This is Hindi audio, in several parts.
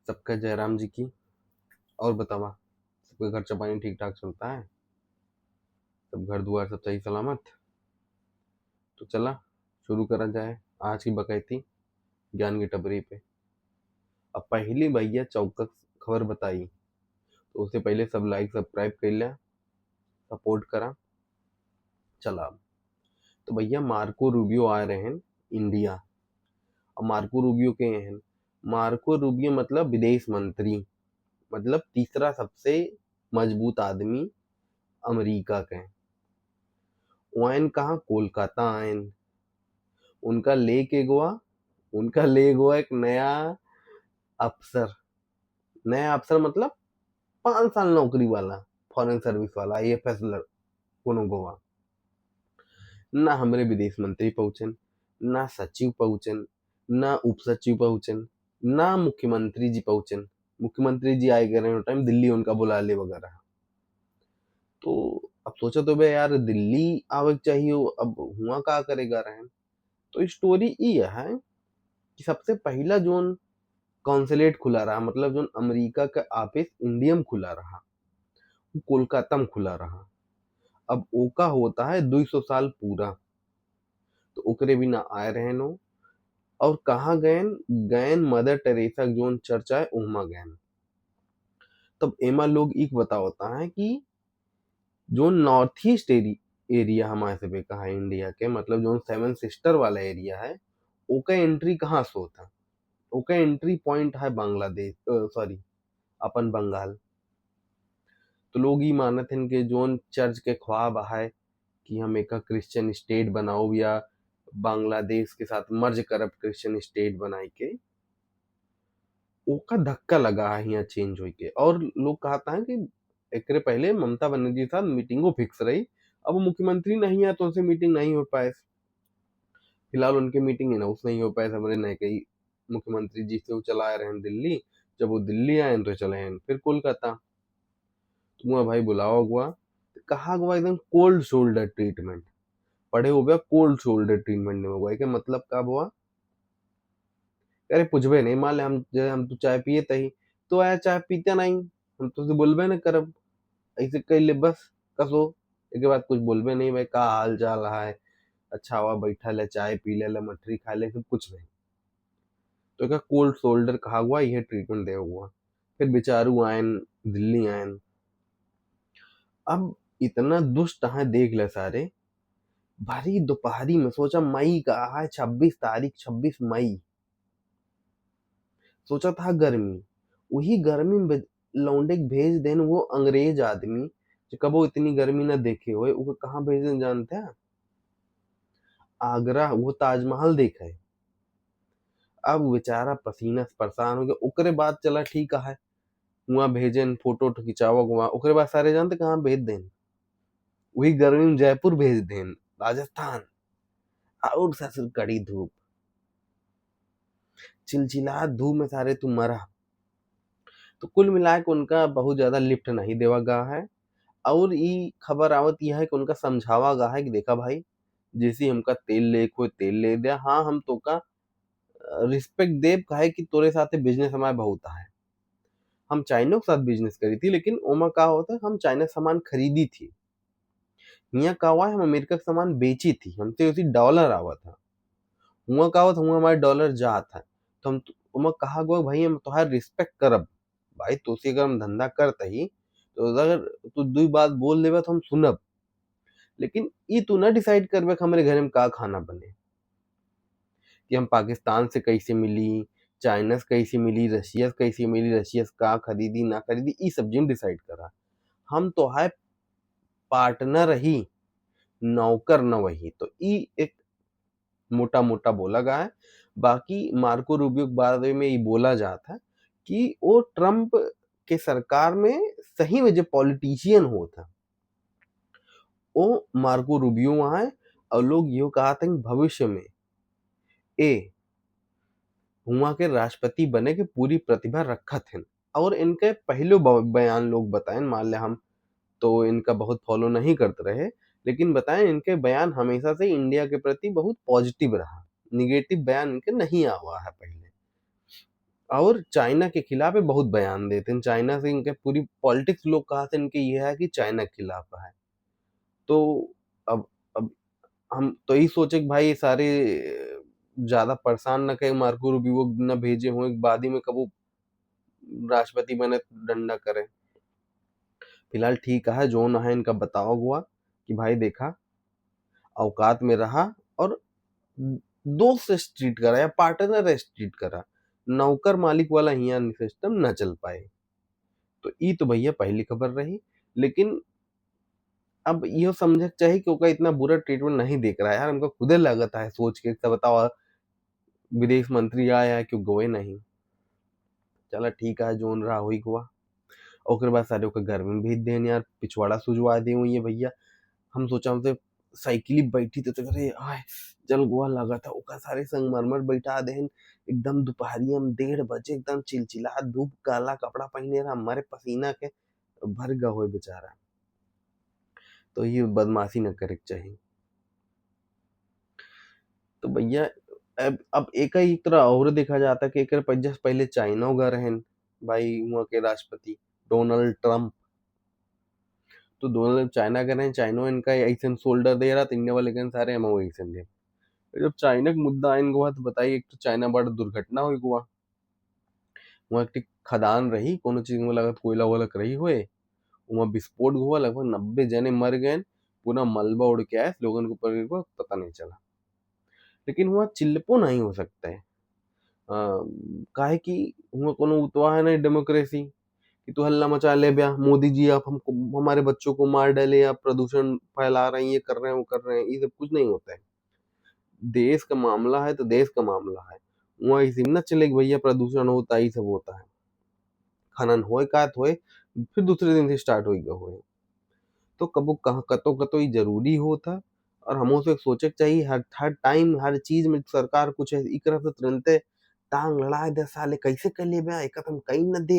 सबका जयराम जी की। और बतावा, सबके खर्चा पानी ठीक ठाक चलता है? सब घर दुआर सब सही सलामत? तो चला शुरू करा जाए आज की बकैती ज्ञान की टपरी पे। अब पहली भैया चौकस खबर बताई, तो उससे पहले सब लाइक सब्सक्राइब कर लिया, सपोर्ट करा। चला अब तो भैया मार्को रूबियो आ रहे हैं इंडिया। अब मार्को रूबियो के हैं, मार्को रूबियो मतलब विदेश मंत्री, मतलब तीसरा सबसे मजबूत आदमी अमेरिका के। वैन कहाँ, कोलकाता आयन। उनका लेके गोवा, उनका ले गोवा एक नया अफसर। नया अफसर मतलब 5 साल नौकरी वाला, फॉरेन सर्विस वाला, IFS कोनो गोवा। ना हमारे विदेश मंत्री पहुंचन, ना सचिव पहुंचन, ना उप सचिव पहुंचन, ना मुख्यमंत्री जी पहुंचन। मुख्यमंत्री जी आए गए रहे टाइम दिल्ली उनका बुला ले वगैरह। तो अब सोचा तो बे यार दिल्ली आवे चाहिए, अब हुआ का करेगा रहे। तो स्टोरी ये है कि सबसे पहला जोन कॉन्सुलेट खुला रहा, मतलब जो अमेरिका का ऑफिस इंडियम खुला रहा, वो कोलकाता में खुला रहा। अब ओका होता है 200 साल पूरा, तो ओकरे भी ना आए रहे नो। और कहाँ गएन, गएन मदर टेरेसा जोन चर्चा है उहमा गएन। तब एमा लोग एक बतावता है कि जो नॉर्थ ईस्ट एरिया हमारे से कहा है इंडिया के, मतलब जो 7 सिस्टर वाला एरिया है, ओका एंट्री कहाँ से होता? ओका एंट्री पॉइंट है बांग्लादेश, सॉरी अपन बंगाल। तो लोग ही मानत हैं कि जोन चर्च के ख्वाब है कि हम एक क्रिश्चियन स्टेट बनाओ या बांग्लादेश के साथ मर्ज करब क्रिश्चियन स्टेट बनाए के, ओका धक्का लगा है यहाँ चेंज हुई के। और लोग कहता है कि एकरे पहले ममता बनर्जी के साथ मीटिंगो फिक्स रही, अब वो मुख्यमंत्री नहीं है तो उनसे मीटिंग नहीं हो पाए। फिलहाल उनकी मीटिंग अनाउंस नहीं हो पाए, हमारे नए कई मुख्यमंत्री जी से वो चला रहे हैं दिल्ली। जब वो दिल्ली आए तो चले हैं फिर कोलकाता। तो भाई बुलावा हुआ, कहा हुआ एकदम कोल्ड शोल्डर ट्रीटमेंट पड़े हो गया। कोल्ड शोल्डर ट्रीटमेंट नहीं हुआ क्या मतलब कब हुआ? अरे पूछबे नहीं, मान ले हम तो चाय पिए तही, तो आया चाय पीते नहीं, हम तो बोलबे न करब, ऐसे कह ले बस कसो। एक बाद कुछ बोलबे नहीं, भाई का हाल चाल है, अच्छा हुआ बैठा ले चाय पी ले मठरी खा ले, सब कुछ नहीं। तो क्या कोल्ड शोल्डर कहा हुआ, यह ट्रीटमेंट दे हुआ। फिर बेचारू आयन दिल्ली आयन। अब इतना दुष्ट है देख ले सारे। भारी दोपहरी में सोचा, मई का है 26 तारीख, 26 मई। सोचा था गर्मी, वही गर्मी में लौंडे के भेज देन वो अंग्रेज आदमी जो कबो इतनी गर्मी न देखे हुए, वो कहाँ भेज देन जानते हैं? आगरा, वो ताजमहल देखा है। अब बेचारा पसीना से परेशान हो गया। ओकरे बाद चला ठीक है, वहाँ भेजन फोटो खिंचावा वहाँ। ओकरे बाद सारे जानते कहाँ भेज देन? वही गर्मी में जयपुर भेज देन, राजस्थान। और ससुर कड़ी धूप, चिलचिला धूप में सारे तू मरा। तो कुल मिला के उनका बहुत ज्यादा लिफ्ट नहीं देवा गया है। और ये खबर आवत यह है कि उनका समझावा गया है कि देखा भाई, जैसे हमका तेल ले कोई तेल ले दिया, हाँ हम तो का रिस्पेक्ट देव कहे कि तोरे साथ बिजनेस हमारे बहुत है। हम चाइना के साथ बिजनेस करी थी, लेकिन ओमा का होता है हम चाइना सामान खरीदी थी। यहाँ का हुआ है हम अमेरिका का सामान बेची थी, हमसे उसी डॉलर आवा था। हुआ का होता हुआ हमारे डॉलर जात है। तो हम ओमा कहा गो भाई हम तुम्हारा रिस्पेक्ट करब, भाई तो अगर हम धंधा करते ही, तो अगर तू दो बात बोल देवे तो हम सुनब। लेकिन ये तू ना डिसाइड करबे कि हमारे घर में का खाना बने, कि हम पाकिस्तान से कैसे मिली, चाइना से कैसे मिली, रशिया से कैसे मिली, रशिया से का खरीदी ना खरीदी, ये सब जिन डिसाइड करा। हम तो है पार्टनर ही, नौकर न वही। तो ये एक मोटा मोटा बोला गया है। बाकी मार्को रूबियो के बारे में ये बोला जाता है कि वो ट्रम्प के सरकार में सही में जो पॉलिटिशियन होता, वो मार्को रूबियो वहां है। और लोग यो कहा था कि भविष्य में ए हुआ के राष्ट्रपति बने के पूरी प्रतिभा रखा थे। और इनके पहले बयान लोग बताएं, मान ले हम तो इनका बहुत फॉलो नहीं करते रहे, लेकिन बताएं इनके बयान हमेशा से इंडिया के प्रति बहुत पॉजिटिव रहा। निगेटिव बयान इनके नहीं आवा है पहले। और चाइना के खिलाफ ये बहुत बयान देते हैं। चाइना से इनके पूरी पॉलिटिक्स लोग कहा से इनके ये है कि चाइना के खिलाफ है। तो अब हम तो यही सोचे कि भाई ये सारे ज्यादा परेशान न करें, मार्को रूबियो न भेजे हों बाद ही में कब वो राष्ट्रपति बने तो डंडा करे। फिलहाल ठीक है, जो न है इनका बताओ हुआ कि भाई देखा औकात में रहा और दोस्त से ट्रीट करा या पार्टनर से ट्रीट करा, नौकर मालिक वाला यहाँ सिस्टम न चल पाए। तो ये तो भैया पहली खबर रही। लेकिन अब ये समझ चाहिए कि ओका इतना बुरा ट्रीटमेंट नहीं देख रहा है यार, हमको खुदे लगता है सोच के सब बताओ विदेश मंत्री आया है क्यों गए नहीं। चला ठीक है, जोन रहा हुई हुआ। ओकर बाद सारे ओकर घर में भेज देन यार, पिछवाड़ा सुजवा दे ये भैया। हम सोचा हमसे साइकिल बैठी तो करे आय जल गोवा लगा था, ओका सारे संगमरमर बैठा देन एकदम दोपहरिया में 1:30 बजे एकदम चिलचिला धूप, काला कपड़ा पहने रहा, हमारे पसीना के भर गा हो बेचारा। तो ये बदमाशी न करे चाहिए। तो भैया अब एक ही तरह और देखा जाता कि एक जस्ट पहले चाइना गए रहन भाई, वहाँ के राष्ट्रपति डोनाल्ड ट्रम्प। तो डोनाल्ड चाइना गए रहे, चाइना इनका ऐसा शोल्डर दे रहा, तो इंडिया वाले कहन सारे हम ऐसा दे। जब चाइना का मुद्दा आइन हुआ तो बताइए, एक तो चाइना बड़ा दुर्घटना हुई हुआ, वहाँ एक खदान रही कोनो चीज में लगत कोयला वोला रही हुए, वहाँ विस्फोट हुआ, लगभग 90 जने मर गए, पूरा मलबा उड़ के आया, लोगों को ऊपर पता नहीं चला। लेकिन वहाँ चिल्पो नहीं हो सकता है। काहे कि वहाँ कोनो उतवा है नहीं डेमोक्रेसी कि तू हल्ला मचा ले ब्या, मोदी जी आप हमको हमारे बच्चों को मार डाले, आप प्रदूषण फैला रहे हैं, ये कर रहे हैं वो कर रहे हैं, ये सब कुछ नहीं होता है। देश का मामला है तो देश का मामला है, वहाँ इसी में ना चले कि भैया प्रदूषण होता है, ये सब होता है, खनन होए का होए, फिर दूसरे दिन से स्टार्ट होएगा होए। तो कबो कहाँ कतो कतो ये जरूरी होता। और हमो से सोचे के चाहिए हर हर टाइम हर चीज में सरकार कुछ है एक तरह से तुरंते टांग लड़ा दे, साले कैसे कर ले बे एक हम कहीं न दे,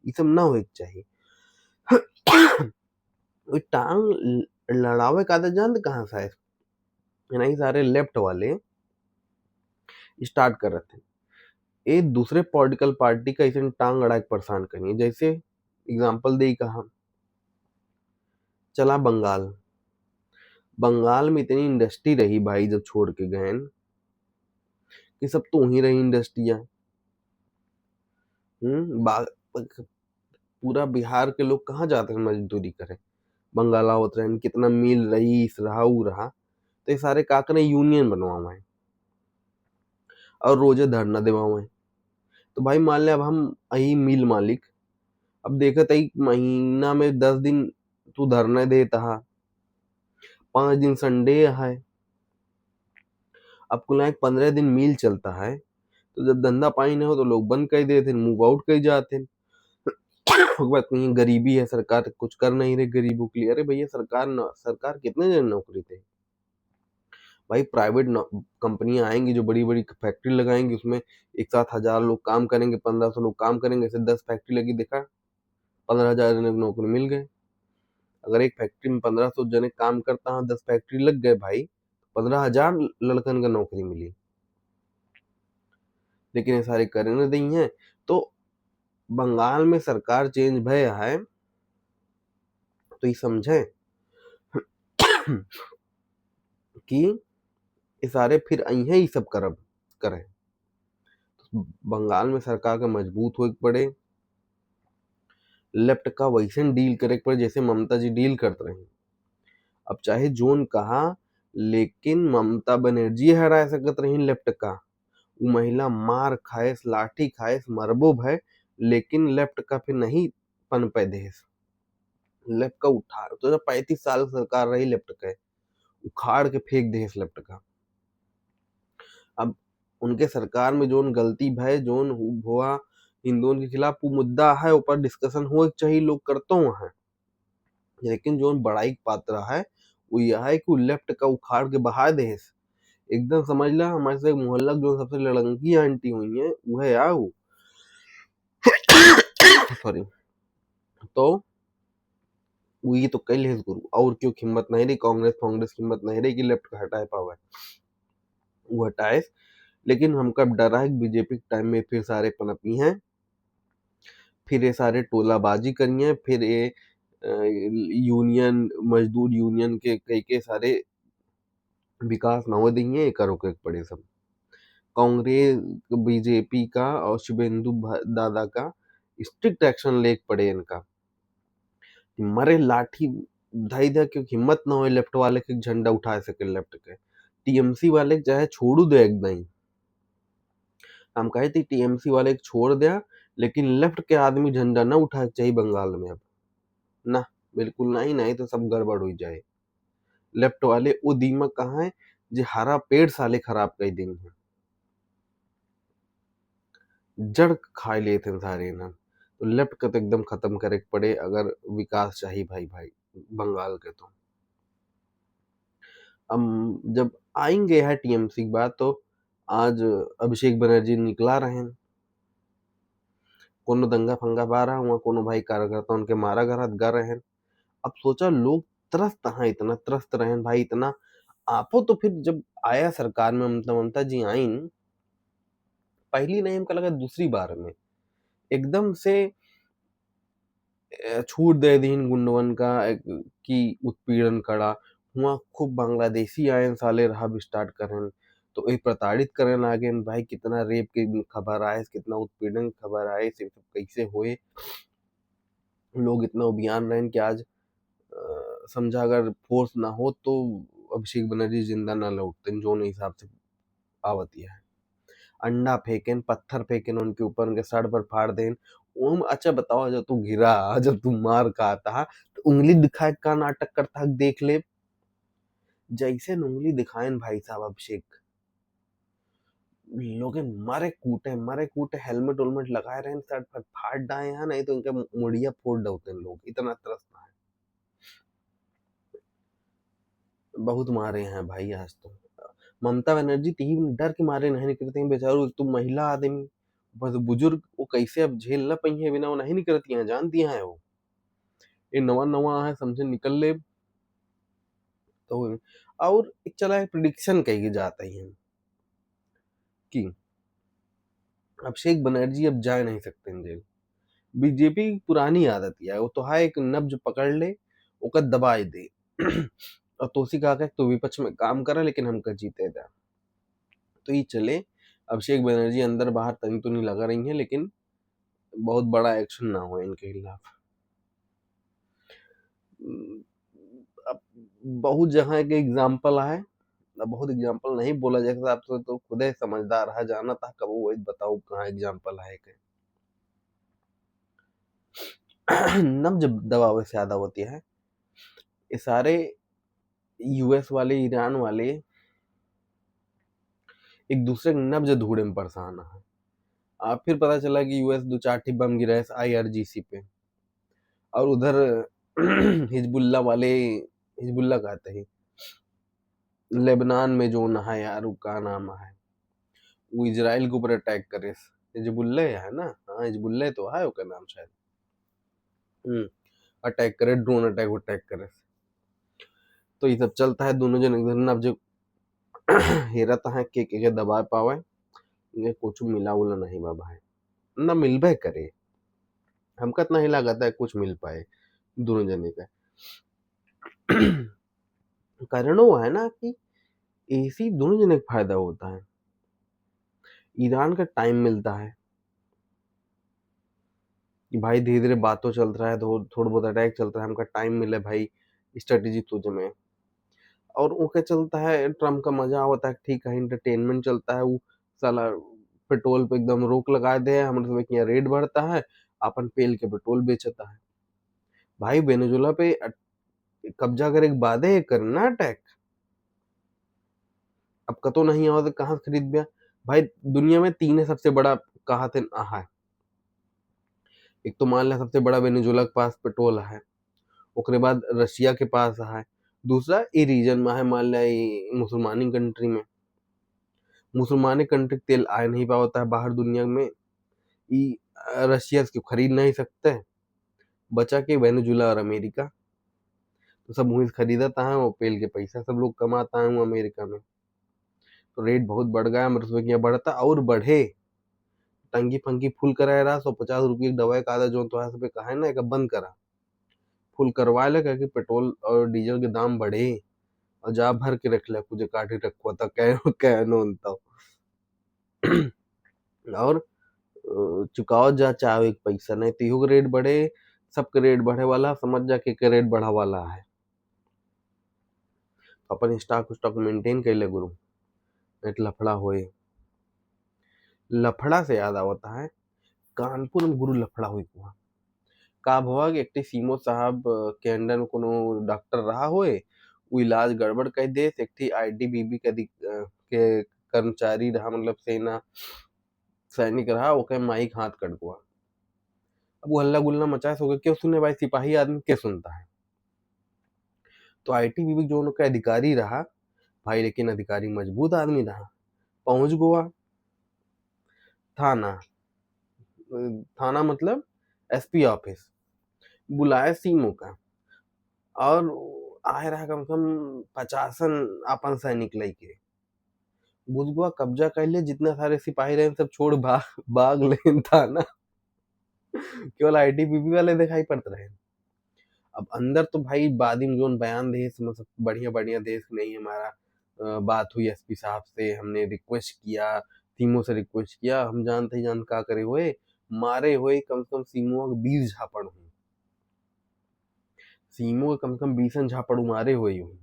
ये सब ना होए के चाहिए। वो टांग लड़ावे का आदत जान कहाँ से है, नहीं सारे लेफ्ट वाले स्टार्ट कर रहे थे, एक दूसरे पॉलिटिकल पार्टी का ऐसे टांग अड़ा के परेशान करिए। जैसे एग्जाम्पल दे कहा, चला बंगाल, बंगाल में इतनी इंडस्ट्री रही भाई जब छोड़ के गए, ये सब तो वहीं रही इंडस्ट्रियां। पूरा बिहार के लोग कहाँ जाते हैं मजदूरी करे, बंगाल आवत रहे, कितना मिल रईस रहा ऊ रहा, तो ये सारे का करे यूनियन बनवावे और रोजे धरना देवावे। तो भाई मान ले अब हम अही मिल मालिक, अब देखत एक महीना में 10 दिन तू धरना देता है, 5 दिन संडे है, अब कुल 15 दिन मिल चलता है, तो जब धंधा पानी नहीं हो तो लोग बंद कर देते, मूव आउट कर जाते। बात नहीं, गरीबी है, सरकार कुछ कर नहीं रही गरीबों के लिए। अरे भैया सरकार कितने जन नौकरी थे भाई, प्राइवेट कंपनियां आएंगी जो बड़ी बड़ी फैक्ट्री लगाएंगी, उसमें एक साथ 1000 लोग काम करेंगे, 1500 लोग काम करेंगे, ऐसे 10 फैक्ट्री लगी, देखा 15,000 जने को नौकरी मिल गए। अगर एक फैक्ट्री में 1500 जने काम करता है, 10 फैक्ट्री लग गए भाई, 15,000 लड़कन का नौकरी मिली। लेकिन ये सारे करने नहीं है। तो बंगाल में सरकार चेंज भय है, तो ये समझे कि ये सारे फिर अहे ही सब करब करें। तो बंगाल में सरकार का मजबूत हो पड़े, लेफ्ट का वैसे डील करे पड़े जैसे ममता जी डील करते रहे। अब चाहे जोन कहा, लेकिन ममता बनर्जी हरा सकत रही लेफ्ट का, वो महिला मार खाएस लाठी खाएस मरबो भय, लेकिन लेफ्ट का फिर नहीं पन पे देश, लेफ्ट का उठा तो 35 साल सरकार रही लेफ्ट का, उखाड़ के फेंक देश लेफ्ट का। अब उनके सरकार में जोन गलती भय जोन हुआ हिंदुओं के खिलाफ वो मुद्दा है, ऊपर डिस्कशन हो चाहिए, लोग करते हैं। लेकिन जोन बड़ाई पात्र है वो यह है कि वो लेफ्ट का उखाड़ के बहा दे, एकदम समझ ला हमारे से मोहल्ला जो सबसे लड़ंकी आंटी हुई है वो है यार वो सॉरी। तो वो ये तो कल है गुरु, और क्यों हिम्मत नहीं रही, कांग्रेस कांग्रेस हिम्मत नहीं रही कि लेफ्ट का हटाए पावे, वो हटाए। लेकिन हमका डरा है बीजेपी के टाइम में फिर सारे पनपी हैं, फिर ये सारे टोलाबाजी करी हैं, फिर ये यूनियन मजदूर यूनियन के कई के सारे विकास ना हो दिए, ये करो के पड़े सब कांग्रेस बीजेपी का और शुभेंदु दादा का स्ट्रिक्ट एक्शन लेके पड़े इनका कि मरे लाठी धाई दा, क्योंकि हिम्मत ना हो लेफ्ट वाले के झंडा उठा सके लेफ्ट के टीएमसी वाले के चाहे छोड़ू दे एकदम, हम कहे थे टीएमसी वाले के छोड़ दिया, लेकिन लेफ्ट के आदमी झंडा ना उठा चाहिए बंगाल में अब ना, बिल्कुल नहीं, नहीं तो सब गड़बड़ हो जाए। लेफ्ट वाले वो दीमक कहाँ है जो हरा पेड़ साले खराब कर देंगे, जड़ खा लिए थे सारे ना, तो लेफ्ट का तो एकदम खत्म करे के पड़े अगर विकास चाहिए भाई भाई बंगाल के। तो हम जब आएंगे है टीएमसी की बात, तो आज अभिषेक बनर्जी निकला रहे हैं, कोनो दंगा फंगा बा रहा हुआ, कोनो भाई कार्यकर्ता उनके मारा घर गा रहे हैं। अब सोचा लोग त्रस्त हैं, इतना त्रस्त रहे भाई, इतना आपो तो फिर जब आया सरकार में ममता जी आई, पहली नहीं हमको लगा दूसरी बार में एकदम से छूट दे दीन गुंडवन का की उत्पीड़न करा हुआ, खूब बांग्लादेशी आयन साले रहा स्टार्ट करें, तो ये प्रताड़ित करें लागे भाई, कितना रेप की खबर आए, कितना उत्पीड़न की खबर आए, सब कैसे हुए, लोग इतना अभियान रहे कि आज समझा अगर फोर्स ना हो तो अभिषेक बनर्जी जिंदा ना लौटते, जो हिसाब से आवती है, अंडा फेंकें, पत्थर फेंकें उनके ऊपर, उनके सर पर फाड़ दें। ओम अच्छा बताओ, जब तू गिरा, जब तू मार खाता तो उंगली दिखाए का नाटक करता देख ले, जैसे उंगली दिखाएं भाई साहब अभिषेक, लोग मरे कूटे हेलमेट उलमेट लगाए रहे, सर पर फाड़ डाए हैं, नहीं तो उनके मुड़िया फोड़ डलते लोग, इतना त्रस्त है, बहुत मारे हैं भाई आज तो। ममता बनर्जी तीन डर के मारे नहीं निकलती हैं बेचारू, तुम महिला आदमी बस बुजुर्ग, वो कैसे अब झेल ना पाई है, बिना वो नहीं निकलती हैं, जानती हैं वो, ये नवा नवा है समझे निकल ले तो। और एक चला है प्रिडिक्शन कही जाता है कि अभिषेक बनर्जी अब जा नहीं सकते हैं जेल, बीजेपी की पुरानी आदत है, वो तो है एक नब्ज पकड़ ले ओकर दबाए दे और तोसी कहा तो विपक्ष में काम करा लेकिन हमका जीते दा, तो ये चले अभिषेक बनर्जी अंदर बाहर तनी तो नहीं लगा रही है, लेकिन बहुत बड़ा एक्शन ना हो इनके खिलाफ। अब बहुत जगह के एग्जाम्पल है, बहुत एग्जाम्पल नहीं बोला जा सकता, आप तो खुद ही समझदार है, जाना था कब वो बताओ कहाँ एग्जाम्पल है के नब जब दबाव से ज्यादा होती है, ये सारे यूएस वाले ईरान वाले एक दूसरे के नब्ज धूड़े में परेशान है। आप फिर पता चला कि यूएस दो चार ठी बम गिरा है आईआरजीसी पे, और उधर हिजबुल्ला वाले, हिजबुल्ला कहते हैं लेबनान में जो ना है यार, का नाम है, वो इजराइल के ऊपर अटैक करे, हिजबुल्ले है ना, हाँ हिजबुल्ले तो है उसका नाम शायद, अटैक करे, ड्रोन अटैक अटैक करे, तो ये सब चलता है, दोनों जन एकदम अब जो हेरत है के दबा पावे, ये कुछ मिला उला नहीं बाबा है ना, मिलबे करे, हमका इतना ही लागत है कुछ मिल पाए दोनों जने का कारण वो है ना कि ऐसी दोनों जने का फायदा होता है, ईरान का टाइम मिलता है कि भाई धीरे धीरे बातों चल रहा है, थोड़ा बहुत अटैक चल रहा है, हमका टाइम मिले भाई स्ट्रेटेजी तुझ में, और वो क्या चलता है ट्रम्प का मजा होता है, ठीक है इंटरटेनमेंट चलता है, वो साला पेट्रोल पे एकदम रोक लगा दे, हमारे सब यहाँ रेट बढ़ता है, अपन पेल के पेट्रोल बेचता है, भाई वेनेजुला पे कब्जा करे के बाद है करना अटैक, अब कतो नहीं आओ तो कहाँ से खरीद बिया भाई, दुनिया में तीन है सबसे बड़ा कहा थे है, एक तो मान लिया सबसे बड़ा वेनेजुला के पास पेट्रोल है, उसके बाद रशिया के पास है, दूसरा ये रीजन में है मान लिया मुसलमानी कंट्री में, मुसलमानी कंट्री तेल आ नहीं पाता है बाहर दुनिया में, ये रशिया से खरीद नहीं सकते, बचा के वेनेजुला और अमेरिका, तो सब वहीं से खरीदता है, वो पेल के पैसा सब लोग कमाता है वो अमेरिका में, रेट बहुत बढ़ गया, 10 रुपये बढ़ता और बढ़े, टंकी फंकी फुल कराए रहा, 150 रुपये की दवाई का आधा जो तो है कहा ना एक बंद करा, फुल करवा ले कि पेट्रोल और डीजल के दाम बढ़े, और जा भर के रख ले कुछ काटे रखो तो कहनो और चुकाओ जा चाहे एक पैसा नहीं तीहो के रेट बढ़े, सबके रेट बढ़े वाला, समझ जा के रेट बढ़ा वाला है। अपन स्टॉक स्टॉक मेंटेन कर ले गुरु, नहीं लफड़ा होए। लफड़ा से याद आवता है, कानपुर में गुरु लफड़ा हुई हुआ का भवा कि एक सीमो साहब के अंडर में कोनो डॉक्टर रहा होए, वो इलाज गड़बड़ कर दे, एक थी आईटीबीपी के कर्मचारी रहा, मतलब सेना सैनिक रहा, ओके माइक हाथ कट गया। अब वो हल्ला गुल्ला मचा सो क्यों सुने भाई, सिपाही आदमी क्या सुनता है। तो आईटीबीपी जो उनका अधिकारी रहा भाई, लेकिन अधिकारी मजबूत आदमी रहा, पहुंच गया थाना, थाना मतलब एसपी ऑफिस, बुलाया सीमो का, और आए रहा कम से कम 50 अपन सैनिक लेके बुधगुआ कब्जा कर ले, जितना सारे सिपाही रहे सब छोड़ भाग ले थाना, केवल आईटीबीपी वाले दिखाई पड़ते रहे। अब अंदर तो भाई बाद में जो बयान दे, मतलब बढ़िया बढ़िया देश नहीं हमारा, बात हुई एसपी साहब से, हमने रिक्वेस्ट किया, सीमो से रिक्वेस्ट किया, हम जानते ही जान का करे हुए, मारे हुए कम से कम सीमो के 20 झापड़ हुए, सीमो के कम से कम 20 झापड़ मारे हुए हूँ।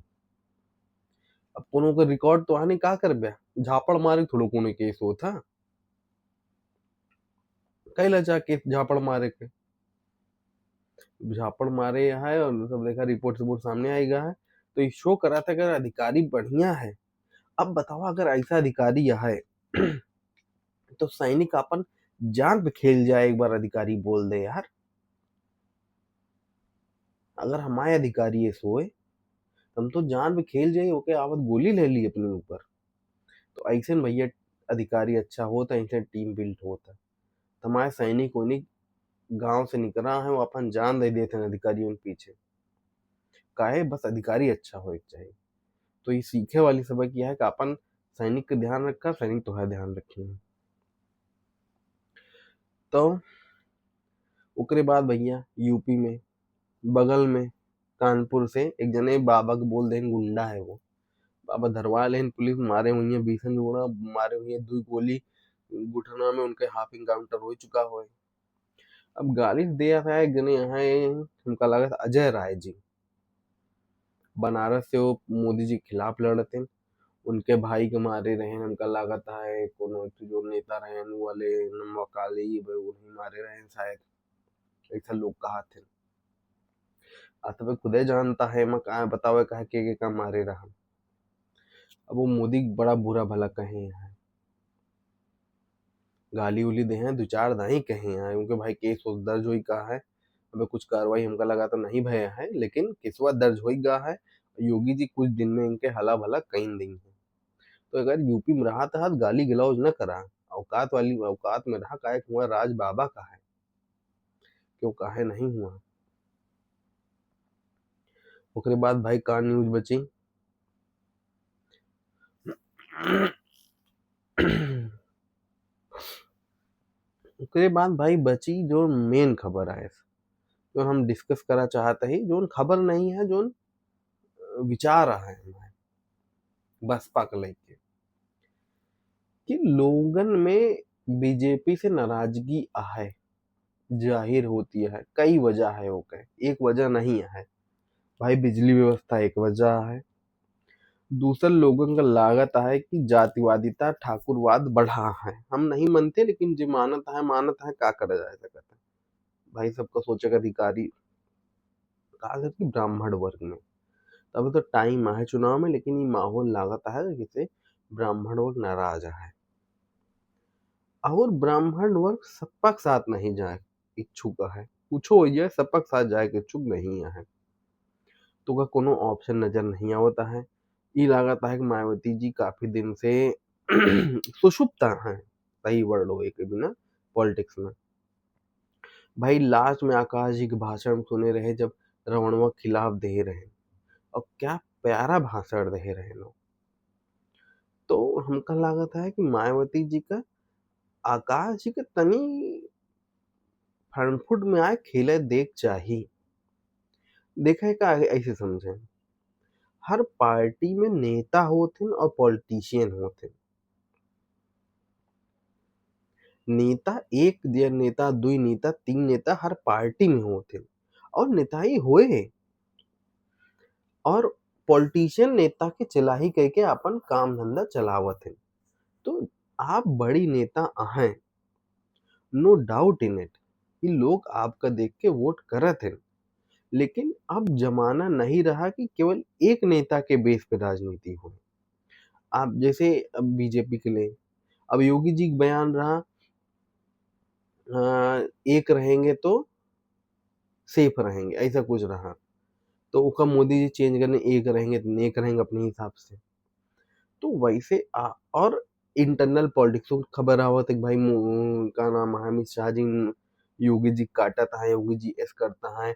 अब कोनो का रिकॉर्ड तो आने का कर बया, झापड़ मारे थोड़ो कोनो केस होता, कई लजा केस झापड़ मारे के, झापड़ मारे है और सब देखा, रिपोर्ट सामने आएगा है, तो ये शो करा था अगर अधिकारी बढ़िया है। अब बताओ अगर ऐसा अधिकारी है तो सैनिक अपन जान पे खेल जाए, एक बार अधिकारी बोल दे यार, अगर हमारे अधिकारी ये सोए हम तो जान पे खेल जाए, ओके आवत गोली ले ली अपने ऊपर। तो ऐसे भैया अधिकारी अच्छा होता, ऐसे टीम बिल्ड होता, हमारे सैनिक वैनिक गांव से निकला है, वो अपन जान दे देते हैं अधिकारियों के पीछे, काहे बस अधिकारी अच्छा हो चाहिए। तो ये सीखे वाली सबक यह है कि अपन सैनिक का ध्यान रखा, सैनिक तो है ध्यान रखेंगे। तो उसके बाद भैया यूपी में बगल में कानपुर से एक जने बाबा को बोल दें, गुंडा है वो, बाबा धरवा लेन, पुलिस मारे हुई है, 20 जोड़ा मारे हुई है, 2 गोली घुटना में उनके हाफ इनकाउंटर हो चुका हो। अब गाली दे है एक जने यहाँ उनका लगा था अजय राय जी, बनारस से वो मोदी जी के खिलाफ लड़ते, उनके भाई के मारे रहे, हमका लागत है कोनो जो नेता रहे वाले नमकाली उन्हीं मारे रहे शायद, ऐसा लोग कहा थे। अब खुदे जानता है मैं कहा बतावे कहा के मारे रहा। अब वो मोदी बड़ा बुरा भला कहे हैं, गाली उली दे हैं, 2-4 दाई कहे हैं, उनके भाई केस दर्ज हुई कहा है, अब कुछ कार्रवाई हमका लगा तो नहीं भया है, लेकिन केसवा दर्ज हो गया है, योगी जी कुछ दिन में इनके हला भला कहीं देंगे। तो अगर यूपी में रहा था गाली गलौज न करा, औकात वाली औकात में रहा, काहे हुआ राज बाबा का है, क्यों काहे नहीं हुआ। उसके बाद भाई का न्यूज बची उसके बाद भाई बची जो मेन खबर है, जो हम डिस्कस करा चाहते ही, जो खबर नहीं है, जो विचार है बसपा को लेके कि लोगन में बीजेपी से नाराजगी है, जाहिर होती है, कई वजह है, ओके एक वजह नहीं है भाई, बिजली व्यवस्था एक वजह है, दूसरा लोगों का लागत है कि जातिवादिता ठाकुरवाद बढ़ा है, हम नहीं मानते लेकिन जो मानत है का करा जा सकता है भाई, सबका सोचे का अधिकारी खास करके ब्राह्मण वर्ग में, तब तो टाइम है चुनाव में, लेकिन ये माहौल लागत है जिसे ब्राह्मण वर्ग नाराज है, और ब्राह्मण वर्ग सपा के साथ नहीं जाए इच्छुक है, पूछो ये सपा के साथ जाए के इच्छुक नहीं है, तो का कोनो ऑप्शन नजर नहीं आवता है। ये लागत है कि मायावती जी काफी दिन से सुषुप्ता है, सही वर्ड हो एक बिना पॉलिटिक्स में। भाई लास्ट में आकाश जी के भाषण सुने रहे जब रवणवा खिलाफ दे रहे, और क्या प्यारा भाषण दे रहे लोग, तो हमका लागत है कि मायावती जी का आकाश जी के तनी फ्रंट फुट में आए खेले देख चाही। देखा है का ऐसे समझे, हर पार्टी में नेता होथिन और पॉलिटिशियन होथिन। नेता एक दिया नेता, दुई नेता, तीन नेता हर पार्टी में होथिन और नेताई होए, और पॉलिटिशियन नेता के चलाही कह के अपन काम धंधा चलावत है। तो आप बड़ी नेता हैं, नो डाउट इन इट कि लोग आपका देख के वोट करत हैं, लेकिन अब जमाना नहीं रहा कि केवल एक नेता के बेस पे राजनीति हो। आप जैसे अब बीजेपी के लिए अब योगी जी का बयान रहा, एक रहेंगे तो सेफ रहेंगे, ऐसा कुछ रहा। तो उसका मोदी जी चेंज करने एक रहेंगे तो नेक रहेंगे अपने हिसाब से। तो वैसे और इंटरनल पॉलिटिक्स को खबर आवत है कि भाई का नाम है अमित शाह जी योगी जी काटत है, योगी जी ऐस करता है।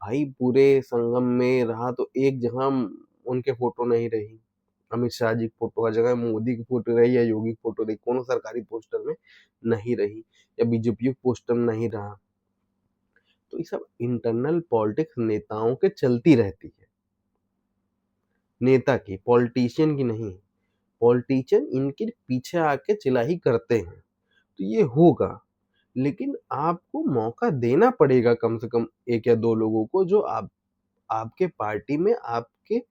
भाई पूरे संगम में रहा तो एक जगह उनके फोटो नहीं रही, अमित शाह जी की फोटो हर जगह, मोदी की फोटो रही या योगी की फोटो रही, कोनो सरकारी पोस्टर में नहीं रही या बीजेपी के पोस्टर में नहीं रहा। तो ये सब इंटरनल पॉलिटिक्स नेताओं के चलती रहती है, नेता की, पॉलिटिशियन की नहीं। पॉलिटिशियन इनके पीछे आके चिल्लाही करते हैं, तो ये होगा, लेकिन आपको मौका देना पड़ेगा कम से कम एक या दो लोगों को जो आपके पार्टी में आपके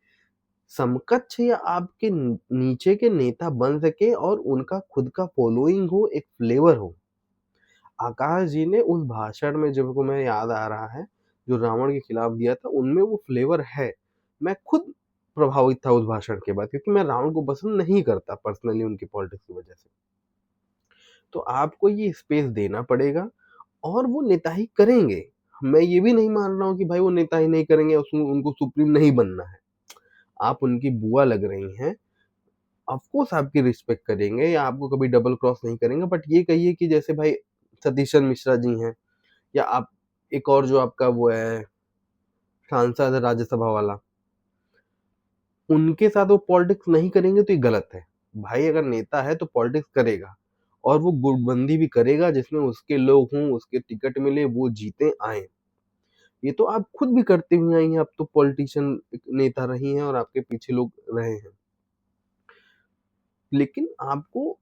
समकक्ष या आपके नीचे के नेता बन सके और उनका खुद का फॉलोइंग हो, एक फ्लेवर हो। आकाश जी ने उस भाषण में, जब को मैं याद आ रहा है, जो रावण के खिलाफ दिया था, उनमें वो फ्लेवर है। मैं खुद प्रभावित था उस भाषण के बाद, क्योंकि मैं रावण को पसंद नहीं करता पर्सनली उनकी पॉलिटिक्स की वजह से। तो आपको ये स्पेस देना पड़ेगा और वो नेता ही करेंगे। मैं ये भी नहीं मान रहा हूँ कि भाई वो नेता ही नहीं करेंगे, उनको सुप्रीम नहीं बनना है। आप उनकी बुआ लग रही हैं, ऑफ कोर्स आपकी रिस्पेक्ट करेंगे या आपको कभी डबल क्रॉस नहीं करेंगे, बट ये कहिए कि जैसे भाई सतीशन मिश्रा जी हैं, या आप एक और जो आपका वो है सांसद है राज्यसभा वाला, उनके साथ वो पॉलिटिक्स नहीं करेंगे तो ये गलत है। भाई अगर नेता है तो पॉलिटिक्स करेगा, और वो गुटबंदी भी करेगा जिसमें उसके लोग हों, उसके टिकट मिले, वो जीते आए। ये तो आप खुद भी करते हुए आई हैं, आप तो पॉलिटिशियन नेता रही हैं और आपके पीछे लोग रहे हैं। लेकिन आपको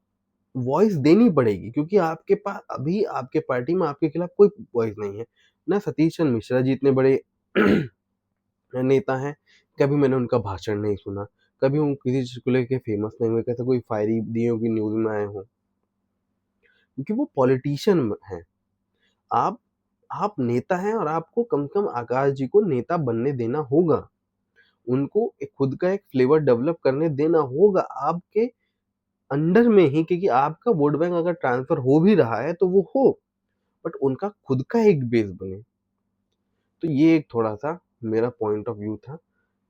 वॉइस देनी पड़ेगी, क्योंकि आपके पास अभी आपके पार्टी में आपके खिलाफ कोई वॉइस नहीं है। ना सतीश चंद्र मिश्रा जी इतने बड़े नेता हैं, कभी मैंने उनका भाषण नहीं सुना, कभी वो किसी चीज को लेके फेमस नहीं हुए, कैसे कोई फायरी दिए की न्यूज में आए हों, क्योंकि वो पॉलिटिशियन हैं। आप आप नेता हैं और आपको कम से कम आकाश जी को नेता बनने देना होगा, उनको एक खुद का एक फ्लेवर डेवलप करने देना होगा आपके अंडर में ही, क्योंकि आपका वोट बैंक अगर ट्रांसफर हो भी रहा है तो वो हो, बट उनका खुद का एक बेस बने। तो ये एक थोड़ा-सा मेरा पॉइंट ऑफ व्यू था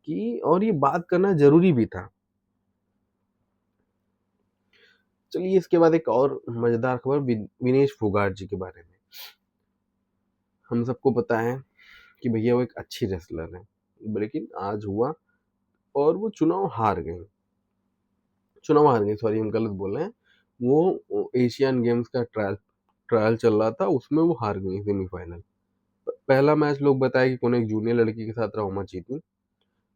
कि, और ये बात करना ज़रूरी भी था। चलिए इसके बाद एक और मज़ेदार खबर विनेश फोगाट जी के बारे में। हम सबको पता है कि भैया वो एक अच्छी रेसलर हैं, लेकिन आज हुआ और वो चुनाव हार गईं। सॉरी हम गलत बोल रहे हैं। वो एशियन गेम्स का ट्रायल चल रहा था, उसमें वो हार गईं सेमीफाइनल। पहला मैच लोग बताए कि कोनो एक जूनियर लड़की के साथ रहुमा जीती,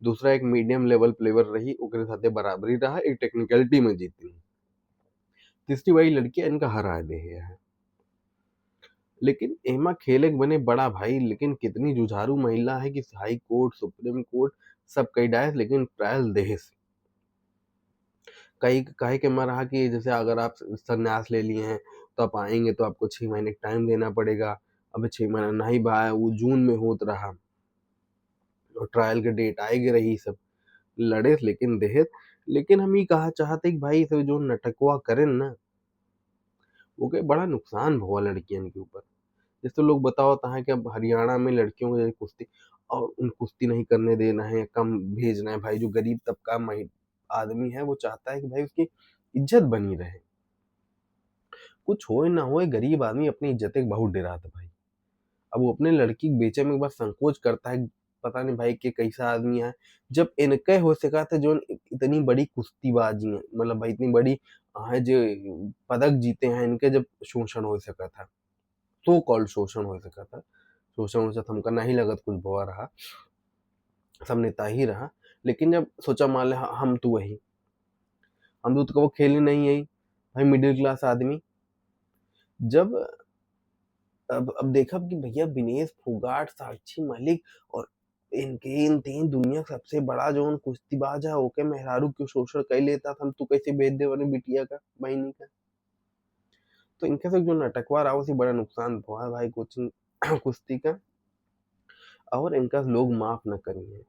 दूसरा एक मीडियम लेवल प्लेयर रही, ओकरे साथे बराबरी रहा, एक टेक्निकलिटी में जीती, तीसरी वही लड़की इनका हरा दे है। लेकिन एमा खेले बने बड़ा भाई, लेकिन कितनी जुझारू महिला है कि हाई कोर्ट, सुप्रीम कोर्ट सब कई डायस, लेकिन ट्रायल देहस कई कहे के मैं रहा कि जैसे अगर आप संन्यास ले लिए हैं तो आप आएंगे तो आपको 6 महीने टाइम देना पड़ेगा। अब 6 महीना नहीं भाई, वो जून में होत रहा और ट्रायल के डेट आएगी रही, सब लड़े लेकिन देहे। लेकिन हम ये कहा चाहते कि भाई सब जो नटकवा करें ना, वो के बड़ा नुकसान हुआ लड़कियन के ऊपर। जैसे लोग बताओ है कि अब हरियाणा में लड़कियों को जैसे कुश्ती, और उन कुश्ती नहीं करने देना है, कम भेजना है। भाई जो गरीब तबका आदमी है वो चाहता है कि भाई उसकी इज्जत बनी रहे, कुछ होए ना होए गरीब आदमी अपनी इज्जत एक बहुत डराता भाई। अब वो अपने लड़की के बेचे में एक बार संकोच करता है, पता नहीं भाई के कैसा आदमी है, जब इनके हो सका था जो इतनी बड़ी कुश्तीबाजी है, मतलब भाई इतनी बड़ी है जो पदक जीते हैं, इनके जब शोषण हो सका था, सो कॉल्ड शोषण हो सका था, शोषण वोषण हमका नहीं लगत कुछ भवा रहा, सब नेता ही रहा। लेकिन जब सोचा मान ले हम तो वही, हम तो कबो खेले नहीं है भाई, मिडिल क्लास आदमी। जब अब देखा कि भैया विनेश फोगाट, साक्षी मलिक और इनके इन तीन दुनिया का सबसे बड़ा जो कुश्तीबाज है ओके मेहरारू क्यों शोषण कर लेता था, हम तू कैसे भेज दे बने बिटिया का बहनी का। तो इनके से जो नाटकवा रहा उसी बड़ा नुकसान हुआ है भाई कोचिंग कुश्ती का, और इनका लोग माफ न करिए,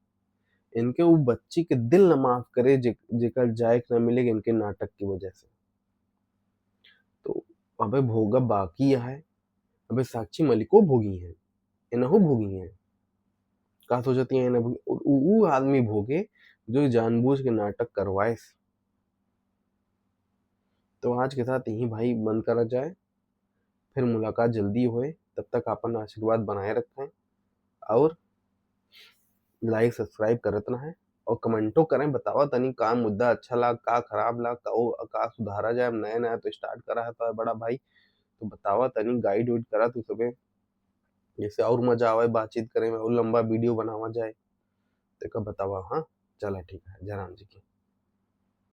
इनके वो बच्ची के दिल न माफ करे जेकर जायक न मिलेगा इनके नाटक की वजह से। तो अबे भोगा बाकी है, अबे साक्षी मलिको भोगी है, इनहु भोगी है, का सोचती है इन्हें वो आदमी भोगे जो जानबूझ के नाटक करवाए। तो आज के साथ यही भाई बंद करा जाए, फिर मुलाकात जल्दी होए, तब तक अपन आशीर्वाद बनाए रखें, और लाइक सब्सक्राइब करत रहें, और कमेंटो करें, बतावा तनी का मुद्दा अच्छा लगा, का खराब लगा, का सुधारा जाए। नया नया तो स्टार्ट करा है तो बड़ा भाई, तो बतावा तनी, गाइड वाइड करा तू सबे, जैसे और मजा आवे बातचीत करे में और लंबा वीडियो बनावा जाए, तो बतावा। हाँ चला ठीक है, जय राम जी की।